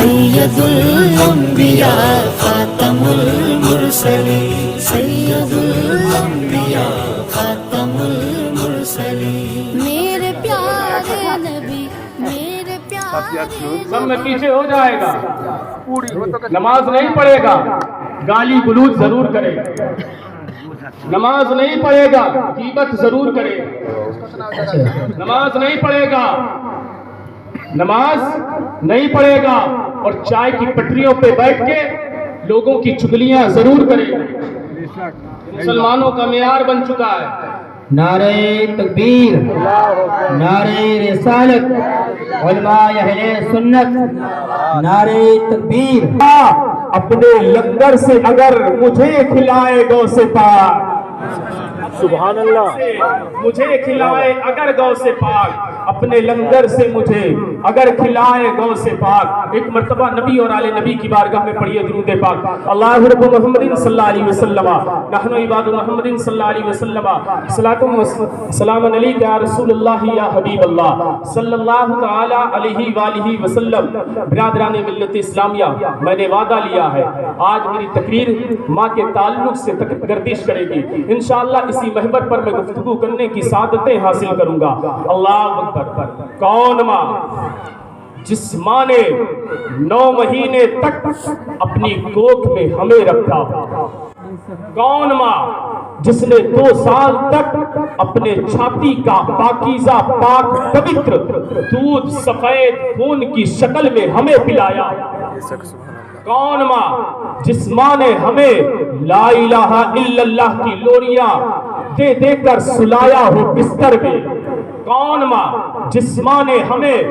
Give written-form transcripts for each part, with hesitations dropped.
سید الانبیاء خاتم المرسلین سید الانبیاء خاتم المرسلین میرے پیارے نبی میرے پیارے سب میں پیچھے ہو جائے گا، نماز نہیں پڑھے گا، گالی گلوچ ضرور کرے گا، نماز نہیں پڑھے گا، غیبت ضرور کرے گا، نماز نہیں پڑھے گا، نماز نہیں پڑھے گا اور چائے کی پٹریوں پہ بیٹھ کے لوگوں کی چگلیاں ضرور کرے گا۔ مسلمانوں کا معیار بن چکا ہے۔ نعرہ تکبیر، نعرہ رسالت، علماء اہل سنت، نعرہ تکبیر۔ اپنے لنگر سے اگر مجھے کھلائے گو سے پاک، سبحان اللہ، مجھے کھلائے اگر گو سے پاک، اپنے لنگر سے مجھے اگر کھلائے گو سے پاک۔ ایک مرتبہ نبی اور آل نبی کی بارگاہ میں پڑھیے درود پاک۔ اللہ رب محمد صلی اللہ علیہ وسلم نحن عباد محمد صلی اللہ علیہ وسلم صلاۃ و سلام علیک یا رسول اللہ یا حبیب اللہ صلی اللہ تعالی علیہ وآلہ وسلم۔ برادران ملت اسلامیہ، میں نے وعدہ لیا ہے آج میری تقریر ماں کے تعلق سے گردش کرے گی۔ انشاءاللہ اسی محور پر میں گفتگو کرنے کی سعادتیں حاصل کروں گا۔ اللہ اکبر۔ کون ماں؟ جس ماں نے 9 مہینے تک اپنی کوکھ میں ہمیں رکھا؟ کون ماں جس نے 2 سال تک اپنے چھاتی کا پاکیزہ پاک پوتر دودھ سفید خون کی شکل میں ہمیں پلایا؟ کون ماں جس ماں نے ہمیں لا الہ الا اللہ کی لوریاں دے دے کر سلایا ہو بستر میں؟ کون ماں جس ماں نے ہمیں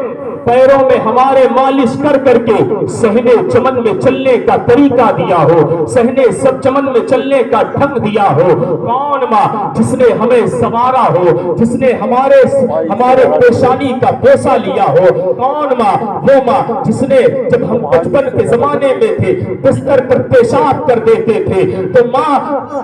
پیروں میں ہمارے مالش کر کر کے صحن چمن میں چلنے کا طریقہ دیا ہو، صحن سب چمن میں چلنے کا ڈھنگ دیا ہو؟ کون ماں جس نے ہمیں سنوارا ہو، جس نے ہمارے پیشانی کا بوسہ لیا ہو؟ کون ماں؟ وہ ماں جس نے جب ہم بچپن کے زمانے میں تھے بستر پر پیشاب کر دیتے تھے تو ماں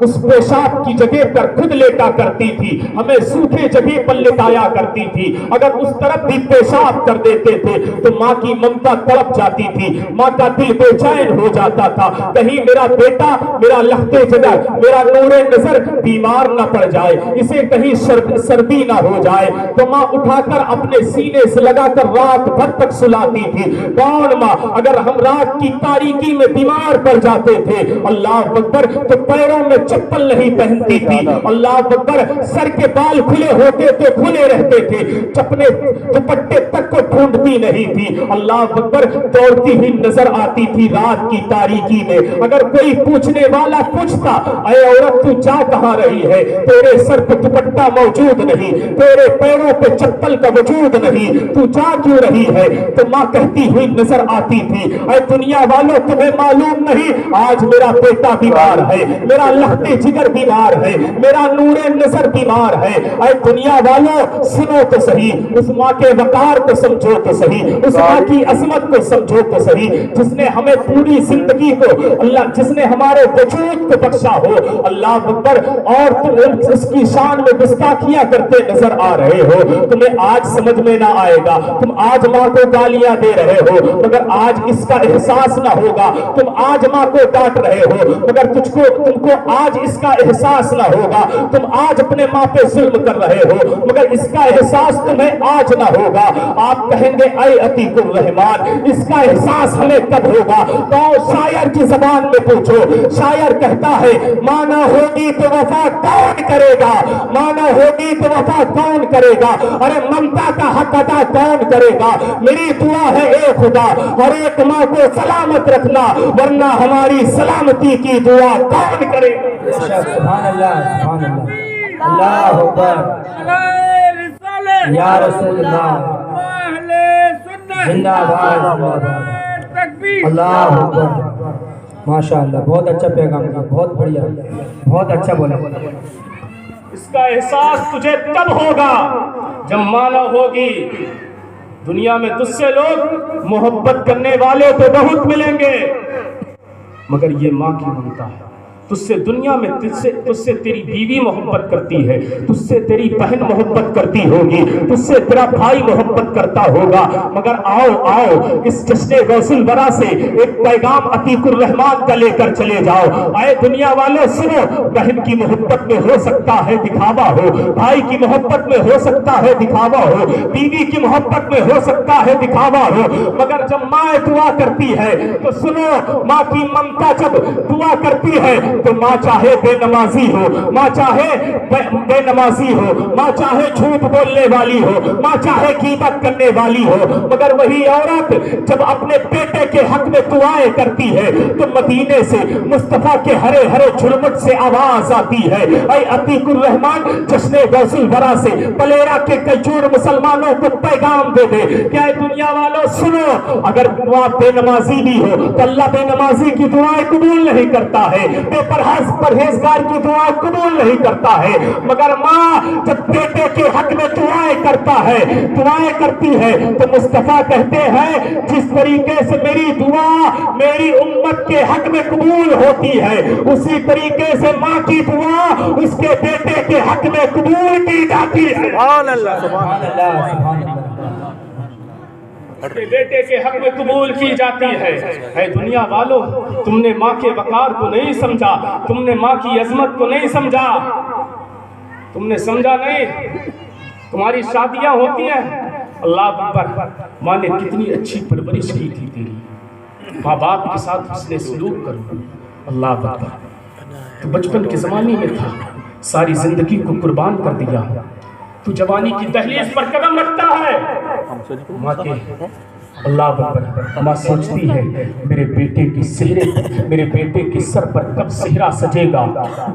اس پیشاب کی جگہ پر خود لیٹا کرتی تھی، ہمیں سوکھے جگہ پر لٹایا کرتی تھی۔ اگر اس طرف بھی پیشاب کر دیتے تھے تو ماں کی ممتا تڑپ جاتی تھی، ماں کا دل بے چین ہو جاتا تھا، کہیں میرا بیٹا، میرا لختے جگر، میرا نور نظر بیمار نہ پڑ جائے، اسے کہیں سردی نہ ہو جائے۔ تو ماں اٹھا کر اپنے سینے سے لگا کر رات بھر تک سلاتی تھی۔ کون ماں اگر ہم رات کی تاریکی میں بیمار پڑ جاتے تھے اللہ اکبر تو پیروں میں چپل نہیں پہنتی تھی، اللہ اکبر سر کے بال کھلے ہوتے تو کھلے رہتے تھے، چپنے دوپٹے تک کو ڈھونڈتی نہیں تھی، اللہ اکبر دوڑتی ہوئی نظر آتی تھی رات کی تاریکی میں۔ اگر کوئی پوچھنے والا پوچھتا اے عورت تو جا کہاں رہی ہے، تیرے سر پہ دوپٹہ موجود نہیں، تیرے پیروں پہ چپل کا وجود نہیں، تو جا کیوں رہی ہے؟ تو ماں کہتی ہوئی نظر آتی تھی اے دنیا والوں تمہیں معلوم نہیں آج میرا بیٹا بیمار ہے، میرا لختے جگر بیمار ہے، میرا نور نظر بیمار ہے۔ اے دنیا والوں سنو تو صحیح، اس ماں کے وقار کو سمجھو تو صحیح، اس ماں کی عظمت کو سمجھو تو صحیح، جس نے ہمیں پوری زندگی کو اللہ، جس نے ہمارے وجود کو بخشا ہو اللہ اکبر، اور تم اس کی شان میں گستاخیاں کرتے نظر آ رہے ہو۔ تمہیں آج سمجھ میں نہ آئے گا، تم آج ماں کو گالیاں دے رہے ہو مگر آج اس کا احساس نہ ہوگا، تم آج ماں کو ڈانٹ رہے ہو مگر تم کو آج اس کا احساس نہ ہوگا، تم آج اپنے ماں پہ ظلم کر رہے ہو مگر اس کا احساس تمہیں آج نہ ہوگا۔ آپ کہیں گے اے عتیق الرحمان اس کا احساس ہمیں کب ہوگا؟ تو شاعر کی زبان میں پوچھو، شاعر کہتا ہے ماں نہ ہوگی تو وفا کون کرے گا، ماں نہ ہوگی تو وفا کون کرے گا، ارے ممتا کا حق ادا کون کرے گا؟ میری دعا ہے اے خدا ہر ایک ماں کو سلامت رکھنا ورنہ ہماری سلامتی کی دعا کون کرے گا؟ سبحان اللہ، سبحان اللہ، اللہ اکبر، یا رسول اللہ، زندہ باد، اللہ اکبر۔ ماشاءاللہ بہت اچھا پیغام تھا، بہت بڑھیا، بہت اچھا بولا۔ اس کا احساس تجھے تب ہوگا جب ماں نہ ہوگی۔ دنیا میں تجھ سے لوگ محبت کرنے والے تو بہت ملیں گے مگر یہ ماں کی ممتا ہے، تجھ سے دنیا میں تجھ سے تیری بیوی محبت کرتی ہے، تجھ سے تیری بہن محبت کرتی ہوگی، تجھ سے تیرا بھائی محبت کرتا ہوگا، مگر آؤ اس جشن غوث الورا سے ایک پیغام عتیق الرحمان کا لے کر چلے جاؤ۔ اے دنیا والوں سنو، بہن کی محبت میں ہو سکتا ہے دکھاوا ہو، بھائی کی محبت میں ہو سکتا ہے دکھاوا ہو، بیوی کی محبت میں ہو سکتا ہے دکھاوا ہو، مگر جب ماں دعا کرتی ہے تو سنو، ماں کی ممتا جب دعا کرتی ہے تو ماں چاہے بے نمازی ہو، ماں چاہے بے نمازی ہو، ماں چاہے جھوٹ بولنے والی ہو، ماں چاہے غیبت کرنے والی ہو، مگر وہی عورت جب اپنے بیٹے کے حق میں دعائیں کرتی ہے تو مدینے سے مصطفیٰ کے ہرے ہرے جھرمٹ سے آواز آتی ہے، اے عتیق الرحمان جشن غوث الورا سے پلیرا کے کجور مسلمانوں کو پیغام دے دے کہ اے دنیا والوں سنو، اگر دعا بے نمازی بھی ہو تو اللہ بے نمازی کی دعائیں قبول نہیں کرتا ہے، بے پرہیزگار کی دعائیں قبول نہیں کرتا ہے، مگر ماں جب بیٹے کے حق میں دعائیں کرتی ہے تو مصطفیٰ کہتے ہیں جس طریقے سے میری دعا میری امت کے حق میں قبول ہوتی ہے اسی طریقے سے ماں کی دعا اس کے بیٹے کے حق میں قبول کی جاتی ہے۔ سبحان اللہ، سبحان اللہ، سبحان اللہ۔ اپنے بیٹے کے حق میں قبول کی جاتی ہے۔ اے دنیا والوں، تم نے ماں کے وقار کو نہیں سمجھا، تم نے ماں کی عظمت کو نہیں سمجھا، تم نے سمجھا نہیں۔ تمہاری شادیاں ہوتی ہیں، اللہ اکبر، ماں نے کتنی اچھی پرورش کی تھی تیری، ماں باپ کے ساتھ حسن سلوک کرو، اللہ اکبر۔ تو بچپن کے زمانے میں تھا، ساری زندگی کو قربان کر دیا، تو جوانی کی دہلیز پر قدم رکھتا ہے، ماں کے اللہ اکبر، ماں سوچتی ہے میرے بیٹے کے سر پر کب صحرا سجے گا،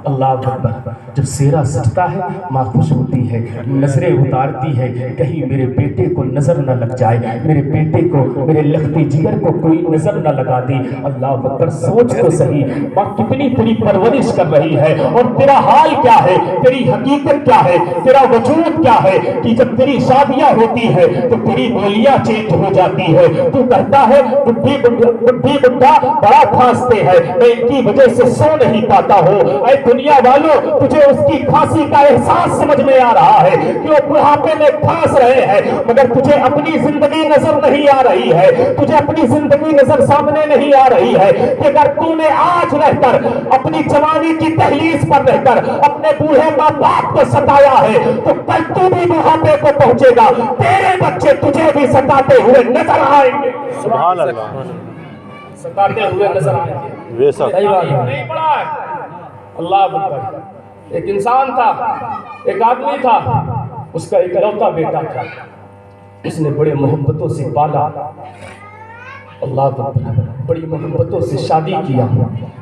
اللہ اکبر۔ جب صحرا سجتا ہے ماں خوش ہوتی ہے، نظریں اتارتی ہے کہیں میرے بیٹے کو نظر نہ لگ جائے، میرے بیٹے کو، میرے لختی جگر کو کوئی نظر نہ لگا دے، اللہ اکبر۔ سوچ تو صحیح، ماں کتنی تیری پرورش کر رہی ہے اور تیرا حال کیا ہے، تیری حقیقت کیا ہے، تیرا وجود کیا ہے کہ جب تیری شادیاں ہوتی ہے تو تیری بولیاں چینج ہو جاتی ہے، تو کہتا ہے بڈھی بڈھا بڑا کھانستے ہیں، میں ان کی وجہ سے سو نہیں پاتا ہوں۔ اے دنیا والوں، تجھے اس کی کھانسی کا احساس سمجھ میں آ رہا ہے کہ وہ بڑھاپے میں کھانس رہے ہیں، مگر تجھے اپنی زندگی نظر نہیں آ رہی ہے، تجھے اپنی زندگی نظر سامنے نہیں آ رہی ہے کہ اگر تو نے آج رہ کر اپنی جوانی کی دہلیز پر رہ کر اپنے بوڑھے ماں باپ کو ستایا ہے تو کل تو بھی بڑھاپے کو پہنچے گا، تیرے بچے تجھے بھی ستاتے ہوئے نظر آئیں گے، سبحان اللہ، ستاتے ہوئے نظر آئیں گے۔ بے شک، صحیح بات ہے۔ نہیں پڑا ہے، اللہ اکبر۔ ایک انسان تھا، ایک آدمی تھا، اس کا اکلوتا بیٹا تھا، اس نے بڑے محبتوں سے پالا، اللہ اکبر، بڑی محبتوں سے شادی کیا۔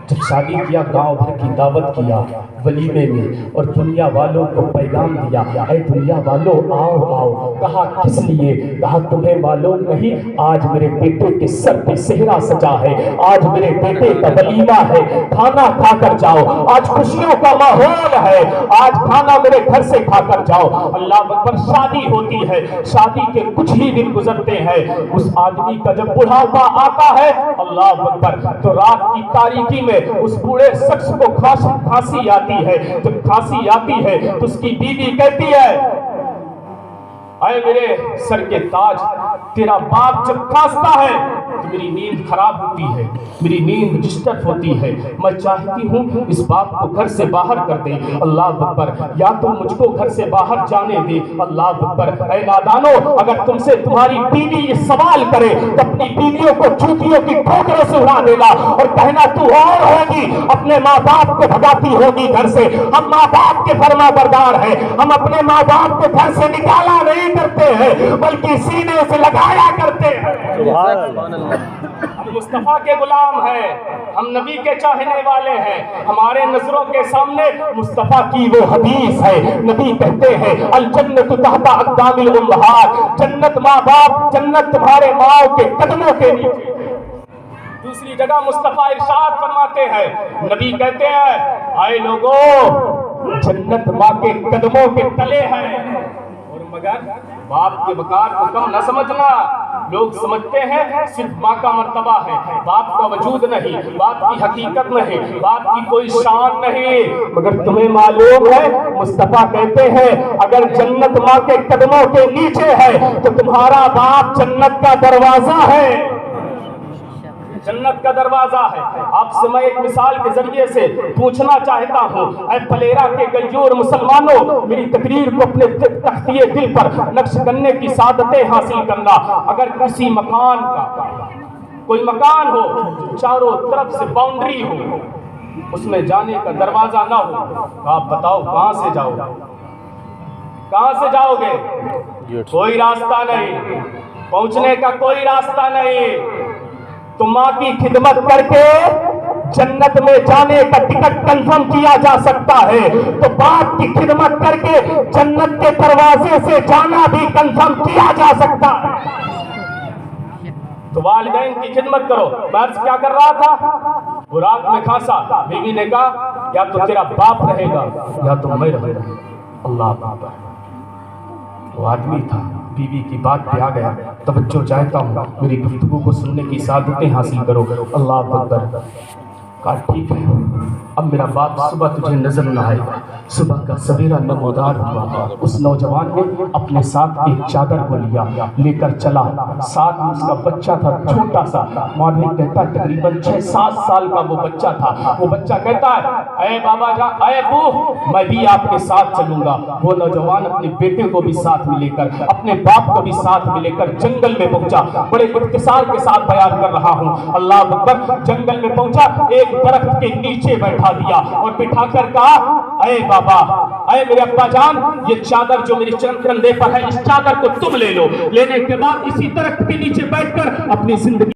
جب شادی کیا گاؤں بھر کی دعوت کیا ولیمے میں اور دنیا والوں کو پیغام دیا، اے دنیا والوں آؤ، کہا کس لیے؟ کہا تمہیں معلوم نہیں آج میرے بیٹے کے سر پہ صحرا سجا ہے، آج میرے بیٹے کا ولیمہ ہے، کھانا کھا کر جاؤ، آج خوشیوں کا ماحول ہے، آج کھانا میرے گھر سے کھا کر جاؤ، اللہ اکبر۔ شادی ہوتی ہے، شادی کے کچھ ہی دن گزرتے ہیں، اس آدمی کا جب بڑھاپا آتا ہے، اللہ اکبر، تو رات کی تاریکی میں اس بوڑھے شخص کو کھانسی آتی ہے۔ جب کھانسی آتی ہے تو اس کی بیوی کہتی ہے اے میرے سر کے تاج، تیرا باپ جب کھانستا ہے تو میری نیند خراب ہوتی ہے، میری نیند ڈسٹرب ہوتی ہے، میں چاہتی ہوں اس باپ کو گھر سے باہر کر دے، اللہ اکبر، یا تو مجھ کو گھر سے باہر جانے دے، اللہ اکبر۔ اے نادانو، اگر تم سے تمہاری بیوی یہ سوال کرے تو اپنی بیویوں کو جوتیوں کی ٹھوکروں سے اڑا دینا اور کہنا تو اور ہوگی، اپنے ماں باپ کو بھگاتی ہوگی گھر سے۔ ہم ماں باپ کے فرما بردار ہیں، ہم اپنے ماں باپ کو گھر سے نکالا نہیں کرتے ہیں بلکہ سینے سے لگایا کرتے ہیں۔ سبحان اللہ، ہم مصطفیٰ کے غلام ہیں، ہم نبی کے چاہنے والے ہیں، ہمارے نظروں کے سامنے مصطفیٰ کی وہ حدیث ہے، نبی کہتے ہیں الجنت تحت اقدام الامہات، جنت ماں باپ، جنت تمہارے ماں کے قدموں کے نیچے۔ دوسری جگہ مصطفیٰ ارشاد فرماتے ہیں، نبی کہتے ہیں آئے لوگوں، جنت ماں کے قدموں کے تلے ہے، اور مگر باپ کے وقار کو کم نہ سمجھنا، لوگ سمجھتے ہیں صرف ماں کا مرتبہ ہے، باپ کا وجود نہیں، باپ کی حقیقت نہیں، باپ کی کوئی شان نہیں۔ مگر تمہیں معلوم ہے مصطفیٰ کہتے ہیں اگر جنت ماں کے قدموں کے نیچے ہے تو تمہارا باپ جنت کا دروازہ ہے، جنت کا دروازہ ہے۔ آپ سے میں ایک مثال کے ذریعے سے پوچھنا چاہتا ہوں، اے پلیرا کے غیور مسلمانوں، میری تقریر کو اپنے تختیے دل پر نقش کرنے کی سعادتیں حاصل کرنا۔ اگر کسی مکان کا کوئی مکان ہو جو چاروں طرف سے باؤنڈری ہو، اس میں جانے کا دروازہ نہ ہو، تو آپ بتاؤ کہاں سے جاؤ گے؟ کہاں سے جاؤ گے؟ کوئی راستہ نہیں، پہنچنے کا کوئی راستہ نہیں۔ تو ماں کی خدمت کر کے جنت میں جانے کا ٹکٹ کنفرم کیا جا سکتا ہے، تو باپ کی خدمت کر کے جنت کے دروازے سے جانا بھی کنفرم کیا جا سکتا ہے۔ تو والدین کی خدمت کرو۔ مرض کیا کر رہا تھا؟ وہ رات میں کھانسا، بیوی نے کہا یا تو تیرا باپ رہے گا یا تو میں رہوں گا۔ اللہ اکبر۔ وہ آدمی تھا، بیوی کی بات پہ آ گیا۔ توجہ چاہتا ہوں، میری گفتگو کو سننے کی سعادتیں حاصل کرو۔ اللہ اکبر۔ کہا ٹھیک ہے، اب میرا باپ صبح تجھے نظر نہ آئے گا۔ صبح کا سویرا نمودار ہوا، اس نوجوان نے اپنے ساتھ ایک چادر کو لیا، لے کر چلا۔ ساتھ میں اس کا بچہ تھا چھوٹا سا، مولوی کہتا ہے تقریباً 6-7 سال کا وہ بچہ تھا۔ وہ بچہ کہتا ہے اے بابا جان، اے ابو، میں بھی آپ کے ساتھ چلوں گا۔ وہ نوجوان اپنے بیٹے کو بھی ساتھ میں لے کر، اپنے باپ کو بھی ساتھ میں لے کر جنگل میں پہنچا۔ بڑے اختصار کے ساتھ بیان کر رہا ہوں، اللہ اکبر۔ جنگل میں پہنچا، ایک درخت کے نیچے بیٹھا دیا اور بٹھا کر کہا اے بابا، اے میرے ابا جان، یہ چادر جو میری کندھے پر ہے، اس چادر کو تم لے لو۔ لینے کے بعد اسی درخت کے نیچے بیٹھ کر اپنی زندگی